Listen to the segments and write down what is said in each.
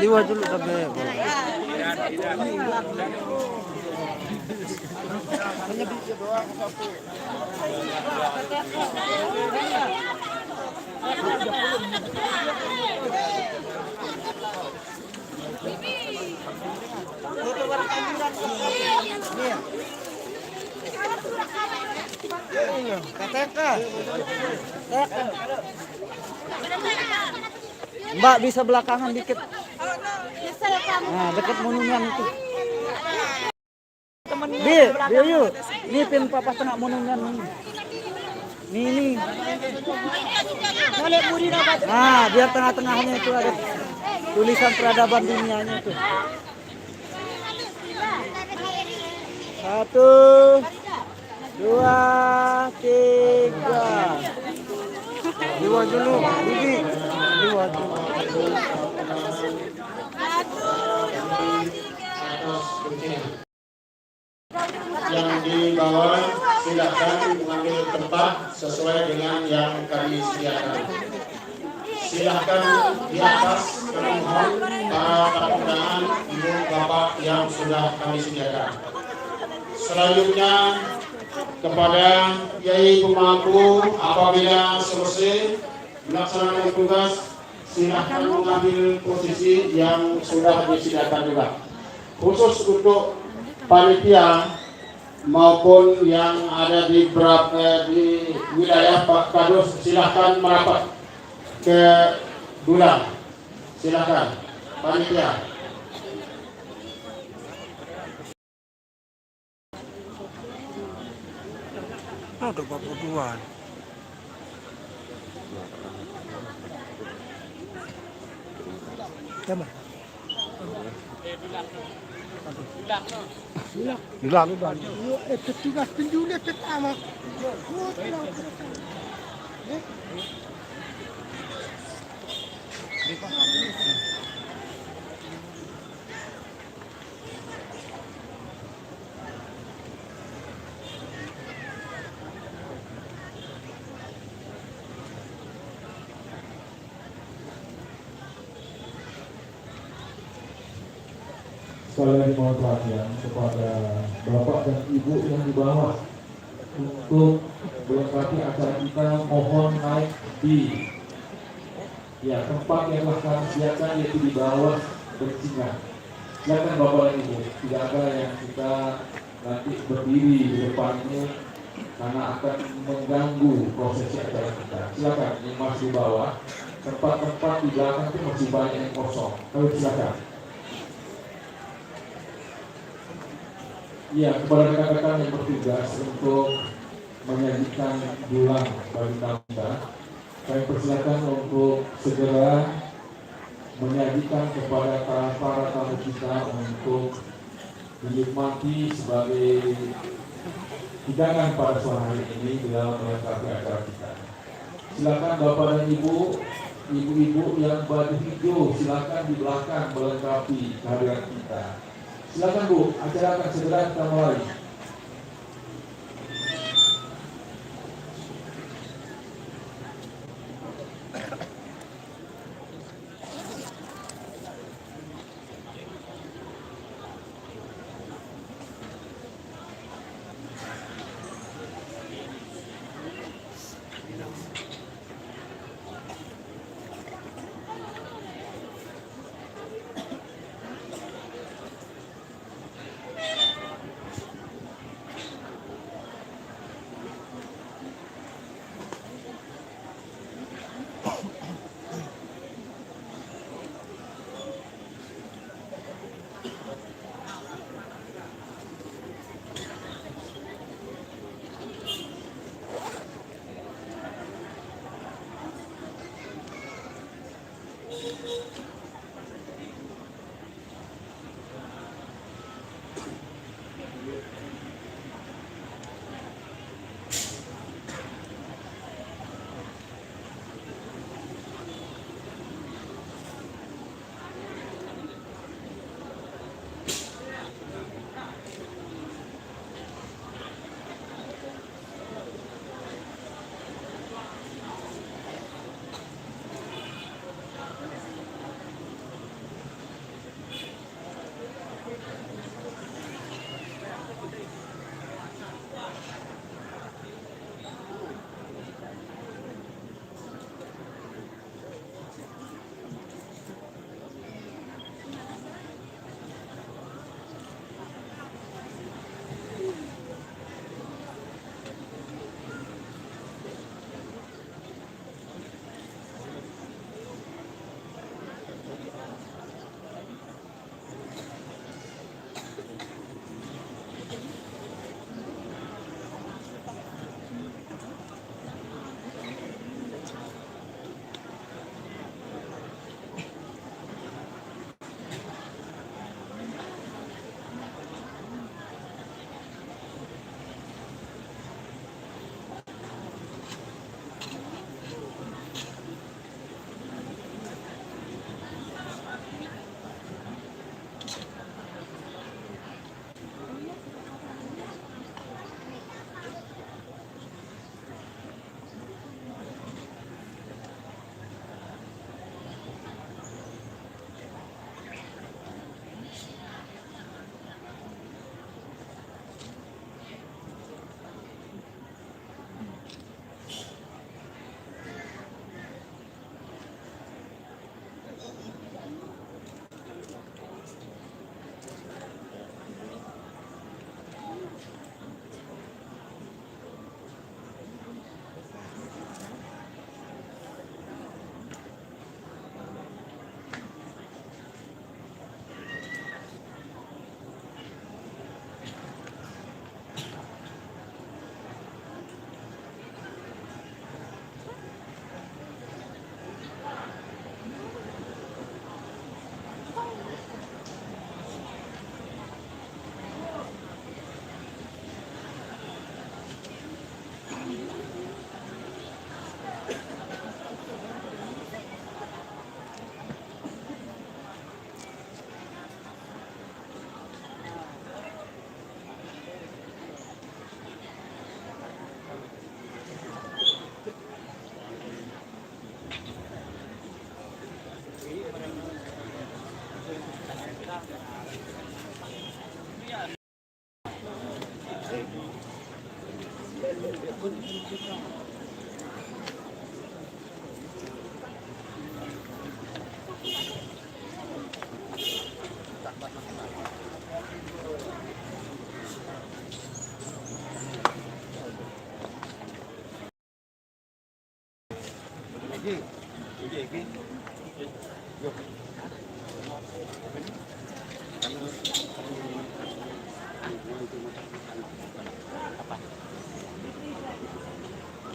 Liwat dulu sampai Mbak bisa belakangan dikit. Nah, dekat monumen itu. Dia yuk. Ini pin papa tengah monumen ini. Nih. Nah, biar tengah-tengahnya itu ada tulisan peradaban dunianya itu. 1, 2, 3. Liwat dulu, Bibi. Liwat dulu. Yang di bawah silakan mengambil tempat sesuai dengan yang kami sediakan. Silakan di atas kami mohon para undangan ibu bapak yang sudah kami sediakan. Selanjutnya kepada Kiai Pemangku apabila selesai melaksanakan tugas silakan mengambil posisi yang sudah disediakan juga. Khusus untuk panitia maupun yang ada di wilayah Pak Kadus silahkan merapat ke Dulang. Silahkan panitia. Ada bapak duluan. Siapa? Dulang. Petugas penjual pertama. Sekali mohon perhatian kepada bapak dan ibu yang di bawah untuk melengkapi acara kita, mohon naik di tempat yang telah kami sediakan, yaitu di bawah bersinggah. Silakan bapak dan ibu, tidak ada yang kita nanti berdiri di depan ini karena akan mengganggu prosesi acara kita. Silakan yang masih di bawah, tempat-tempat di belakang itu masih banyak yang kosong. Silakan. Ya, kepada rekan-rekan yang bertugas untuk menyajikan dulang bagi kita. Saya persilakan untuk segera menyajikan kepada para tamu kita untuk dinikmati sebagai hidangan pada sore hari ini di dalam melengkapi acara kita. Silakan Bapak dan Ibu, ibu-ibu yang baju hijau, silakan di belakang melengkapi kehadiran kita. Silakan Bu, acara akan segera kita mulai.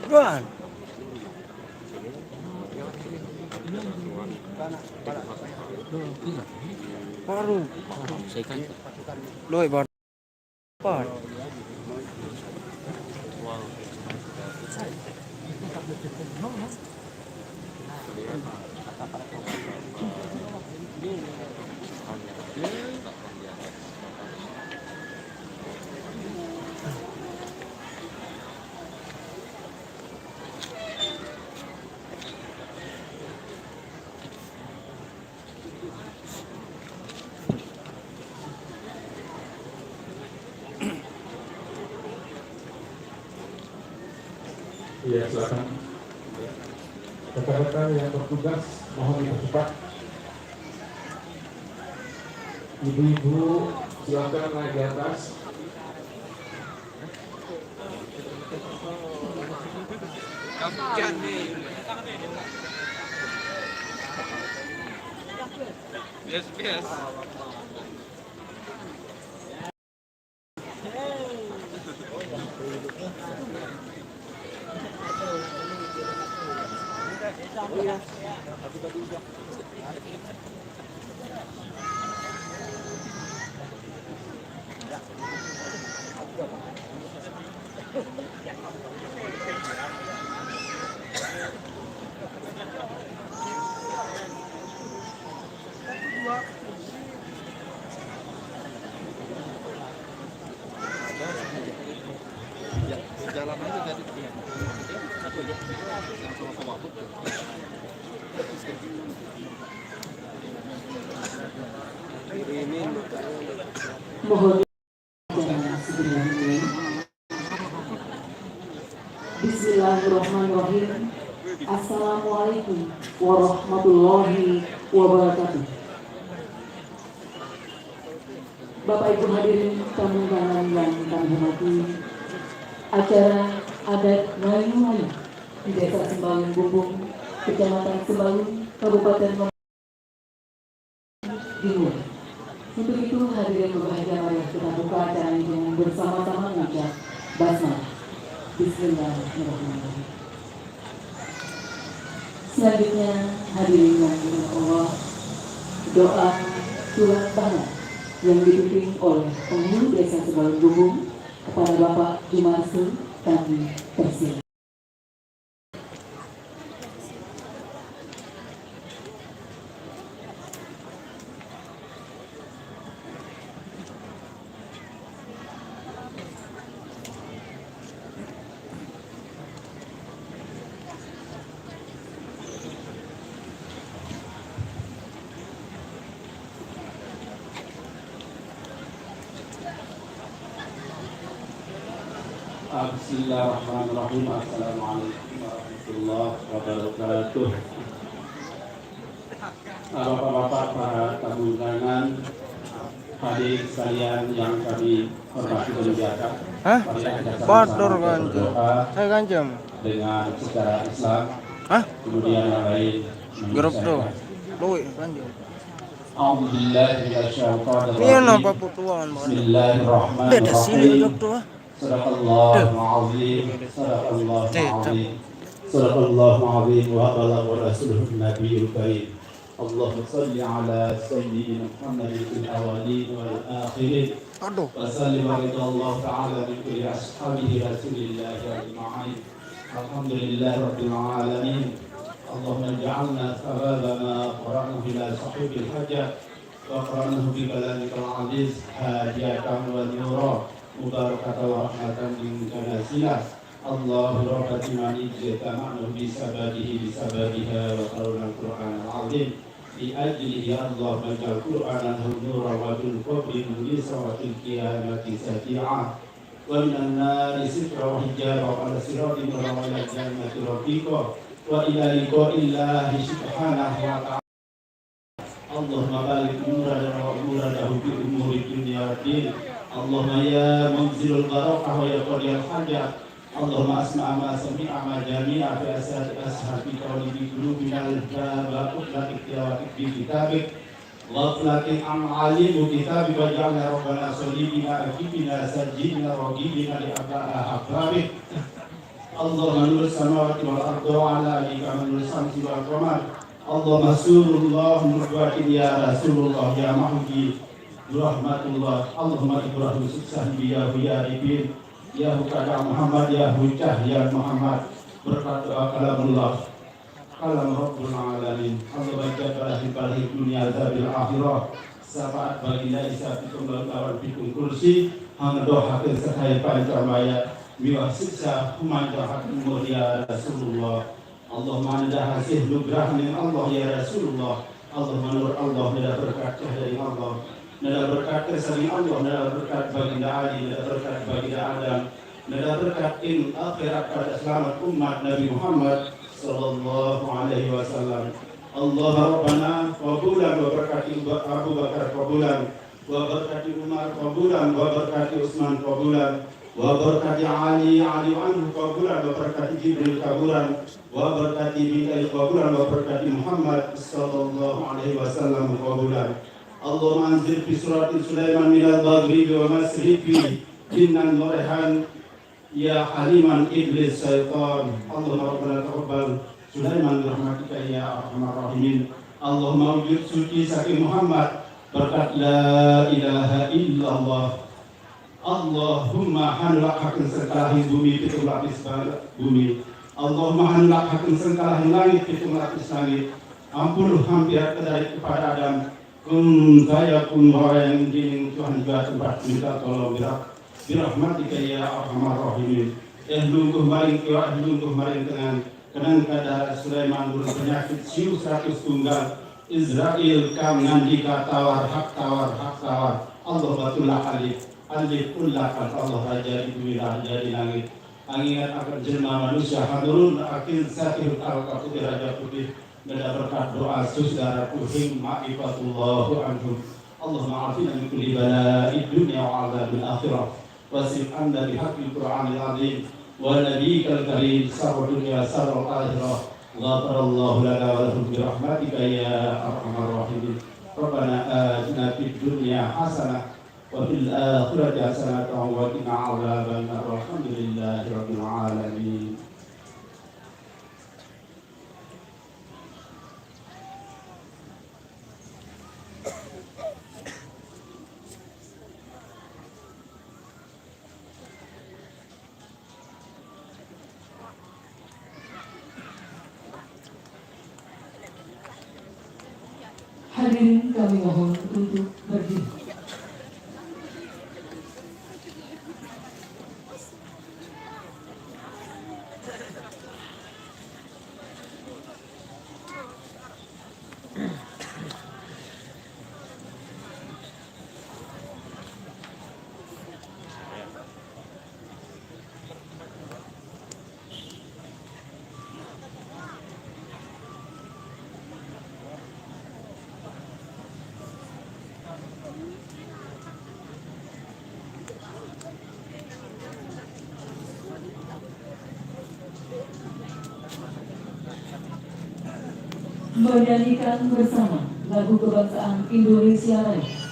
Buan. Baru. Loi baru. Pat. Iya, silakan. Rekan-rekan yang bertugas mohon dipercepat. Ibu-ibu silakan naik di atas. Yes. Jalan aja tadi. Mohon jangan segera mulai. Bismillahirrahmanirrahim. Assalamualaikum warahmatullahi wabarakatuh. Bapak Ibu hadirin tamu undangan yang kami hormati, acara adat Melayu di Desa Sembalun Bumbung, Kecamatan Sembalun, Kabupaten Timur. Untuk itu hadirin berbahagia, mari kita buka acara ini dengan bersama-sama mengucap basmalah. Bismillahirrahmanirrahim. Selanjutnya hadirin yang dimuliakan Allah, doa surat tanah yang dipimpin oleh penghulu Desa Sembalun Bumbung kepada Bapak Jumarsul kami persilakan. Bismillahirrahmanirrahim. Assalamualaikum warahmatullahi wabarakatuh. Bapak-bapak, para tamu undangan, hadirin sekalian yang kami hormati dan muliakan. Bodor ganjam. Saya ganjam. Dengan secara Islam. Kemudian yang lain. Grup tuh. Loi ganjam. Alhamdulillah minasyaitonir Ini rajim. apa putuan? Bismillahirrahmanirrahim. Sadaqallahul azim. Sadaqallahul azim. Sadaqallahul azim wa balagha rasulun nabiyul karim. Allahumma shalli ala sayyidina Muhammadin fil awwalin wal akhirin. Wa salli wa ridallahu ta'ala min kulli ashabihi rasulillahi ajma'in. Alhamdulillahi rabbil alamin. Allahumma ij'alna thawaba ma qara'nahu ila sahibil hajat wa qara'nahu bi kalamikal aziz hadiyatan wa nura mubarakatan wa rahmatan min janazina. Allahu rabbati mani jitama'nu bi sababiha wa qara'na al-Qur'an al-azim li ajli ya Allah majal Qur'anan nura wa bil qabri munisa wa fil qiyamati sati'ah wa minan nari sitra wa hijaba wa ala siratin wa ila jannati rafiqa wa ila liqa'illahi subhanahu wa ta'ala. Allahumma barik muradahu fi umuri dunya wa din. Allahumma ya munzilul barakah wa ya qadiyal hajat. Allahumma asma'a ma sami'a ma jami'a fi ashabi qawli bi qulubina al-baba utlaq iktiyawati bi kitabik غفلة عن عليم كتابك واجعلنا ربنا صليبنا أكيبنا سجدنا رقيبنا لأحبابك اللهم نور السماوات والأرض وعلى آلك من نور الشمس والقمر اللهم رسول الله نبوة يا رسول الله يا محمد برحمة الله اللهم إبراهيم سبحانه يا ربين يا هكذا محمد يا hujah ya Muhammad berkat doa kalamullah kalam Rabbul Alamin Allah baca barahi dunia zabil akhirah syafaat baginda Isa bikum lawan bikum kursi hang doakeun sadaya pancamaya miwah siksa kumanjahat umur ya Rasulullah Allahumma anda hasih nugrah min Allah ya Rasulullah Allahumma nur Allah nada berkat cahaya Allah nada berkat kesani Allah nada berkat baginda Ali nada berkat baginda Adam nada berkat in akhirat pada selamat umat Nabi Muhammad sallallahu alaihi wasallam Allahumma rabbana qabulan wa barakati Abu Bakar qabulan wa barakati Umar qabulan wa barakati Utsman qabulan wa barakati Ali anhu qabulan wa barakati Jibril qabulan wa barakati Mikail qabulan wa barakati Muhammad sallallahu alaihi wasallam qabulan Allahumma anzil fi surati Sulaiman minal maghribi wa masriqi innan nurihan ya haliman iblis syaitan Allahumma rabbana taqabbal Sulaiman rahmatika ya arhamar rahimin Allahumma wujud suci saking Muhammad berkat la ilaha illallah Allahumma hanlak hakin sekalahin bumi pitung lapis bumi Allahumma hanlak hakin sekalahin langit pitung lapis langit ampun hampir kedari kepada Adam kun kaya kun yang dining Tuhan juga tempat minta tolong birahmatika ya arhamar rahimin lungguh maring kiwa lungguh maring kenang kada Sulaiman burung penyakit siu 100 tunggal Israel kam ngandika tawar hak tawar Allah batullah alif kullakan Allah raja di bumi raja di langit angingat akan jelma manusia hadurun akhir sakir al-kafuti raja putih nada berkat doa saudara kuhing ma'ifatullahu anhum Allahumma afina min kulli bala'i dunya wa azabil akhirah wasif anda bihaqqil Qur'anil azim wa nabiyyikal karim sarwa dunya sarwa akhirah ghafarallahu lana wa lakum birahmatika ya arhamar rahimin Rabbana atina fid dunya hasanah wa fil akhirati hasanah wa qina adzabannar walhamdulillahi rabbil alamin Hadirin kami mohon untuk berdiri. Menyanyikan bersama lagu kebangsaan Indonesia Raya.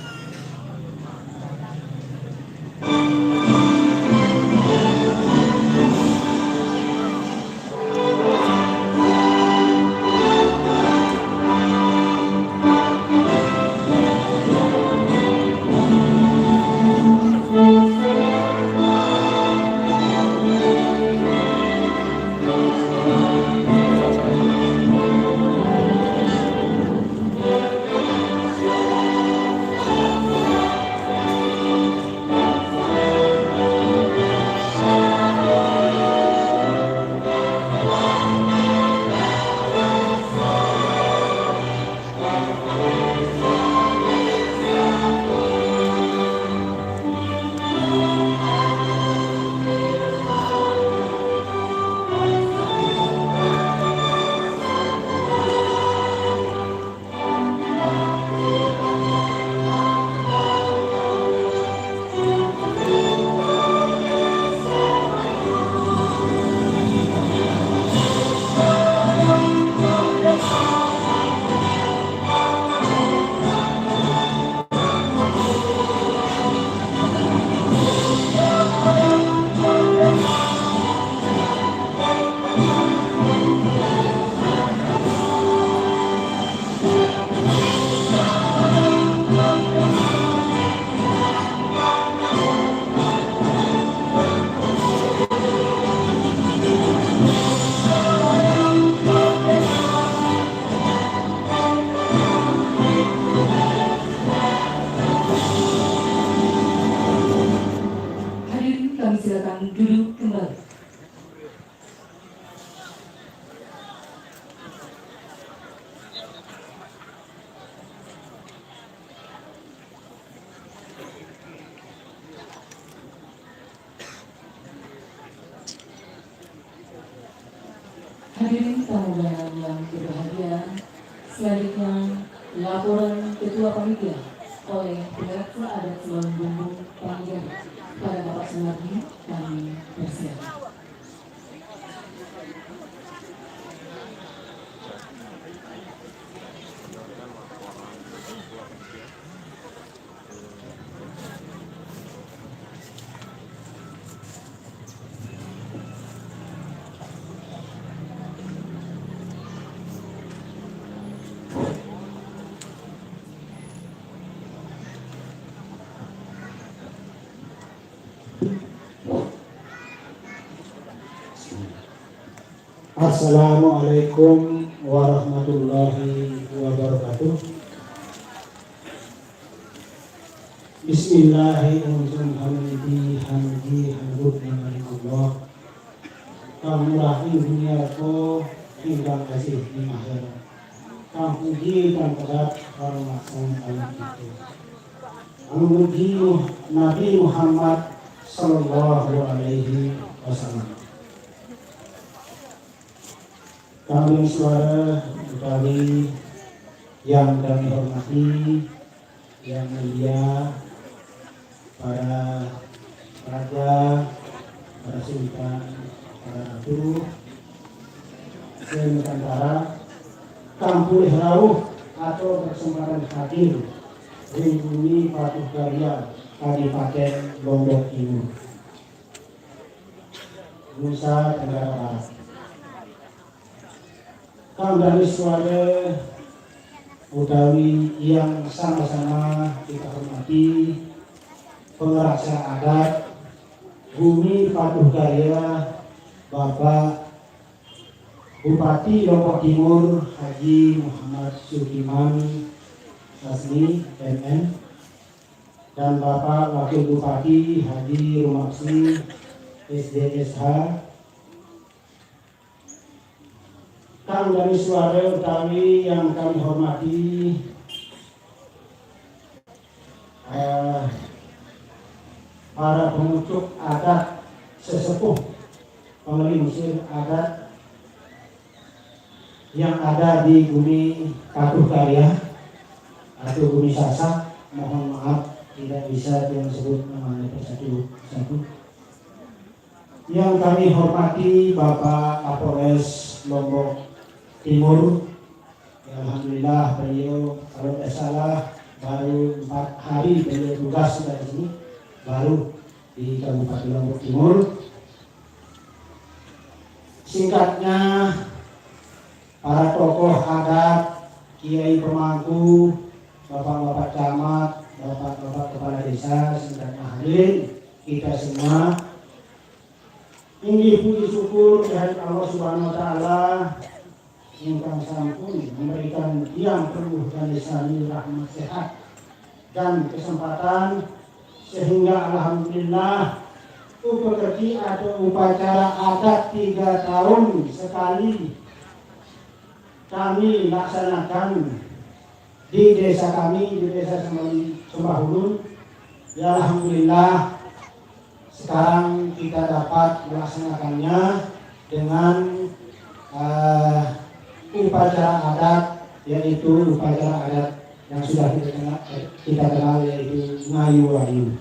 Hadirin tamu undangan yang berbahagia, selanjutnya laporan Ketua Panitia oleh Direktur Adat Selon Bumbung Panggilan pada Bapak Sunardi kami persilakan. Assalamualaikum warahmatullahi wabarakatuh. Bismillahirrahmanirrahim. Kang rahim dunia ko ingkang kasih di akhirat. Kang puji kang pedat kang maksud alam itu. Muji Nabi Muhammad sallallahu alaihi wasallam. Kami suara kami yang kami hormati, yang mulia, para raja, para sultan, para ratu, dan Nusantara, kampung Rauh atau berkesempatan hadir di bumi Patuh Karya, Kabupaten Lombok Timur, Nusa Tenggara Barat. Kang dari suara utawi yang sama-sama kita hormati, pengerasa adat bumi Patuh Karya, Bapak Bupati Lombok Timur Haji Muhammad Sukiman Asni MM, dan Bapak Wakil Bupati Haji Rumaksi SDSH. Kang dari suara utawi yang kami hormati, para pengucuk adat sesepuh pengelingsir adat yang ada di bumi Patuh Karya atau bumi Sasak. Mohon maaf tidak bisa disebut namanya persatu-persatu. Yang kami hormati Bapak Kapolres Lombok Timur, ya, alhamdulillah beliau kalau tidak salah baru 4 hari beliau tugas sudah di sini, baru di Kabupaten Lombok Timur. Singkatnya, para tokoh adat, kiai pemangku, bapak-bapak camat, bapak-bapak kepala desa, singkatnya hadirin kita semua, ingin puji syukur kehadirat Allah Subhanahu Wa Taala ingkang sampun memberikan yang penuh dan lisani rahmat sehat dan kesempatan, sehingga alhamdulillah upacara atau upacara adat 3 tahun sekali kami laksanakan di desa kami, di desa Sembahulun. Ya alhamdulillah sekarang kita dapat melaksanakannya dengan upacara adat, yaitu upacara adat yang sudah kita kenal yaitu Ngayu Ayu.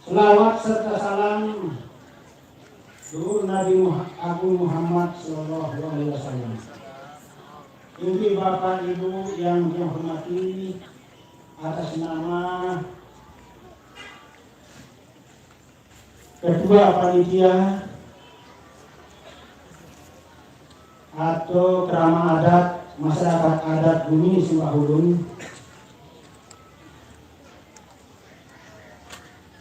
Selawat serta salam Nur Nabi Agung Muhammad Sallallahu Alaihi Wasallam. Ini Bapak Ibu yang dihormati, atas nama Ketua Panitia atau Kerama Adat Masyarakat Adat Bumi Sembahulun,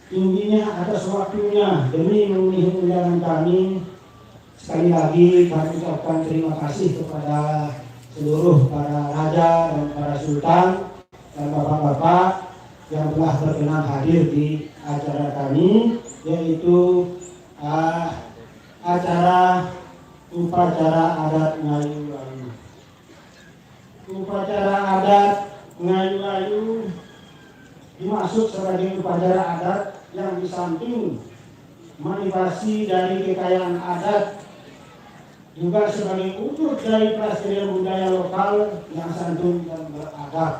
tingginya atas waktunya demi memenuhi undangan kami, sekali lagi kami ucapkan terima kasih kepada seluruh para raja dan para sultan dan bapak-bapak yang telah berkenan hadir di acara kami, yaitu acara upacara adat Ngayu Ayu. Upacara adat Ngayu Ayu dimaksud sebagai upacara adat yang di samping manifestasi dari kekayaan adat juga sebagai wujud dari pelestarian budaya lokal yang santun dan beradab.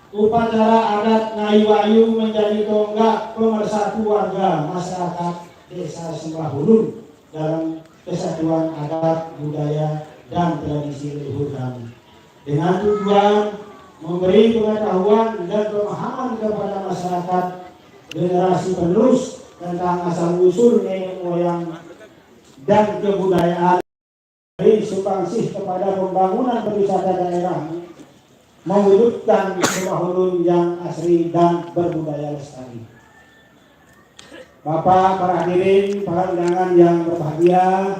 Upacara adat Ngayuayu menjadi tonggak pemersatu warga masyarakat Desa Sembahulun dalam kesatuan adat, budaya, dan tradisi leluhur kami. Dengan tujuan memberi pengetahuan dan pemahaman kepada masyarakat generasi penerus tentang asal-usul nenek moyang dan kebudayaan, dari sumbangsi kepada pembangunan pariwisata daerah, mewujudkan Sembahulun yang asri dan berbudaya lestari. Bapak, para hadirin, para undangan yang berbahagia,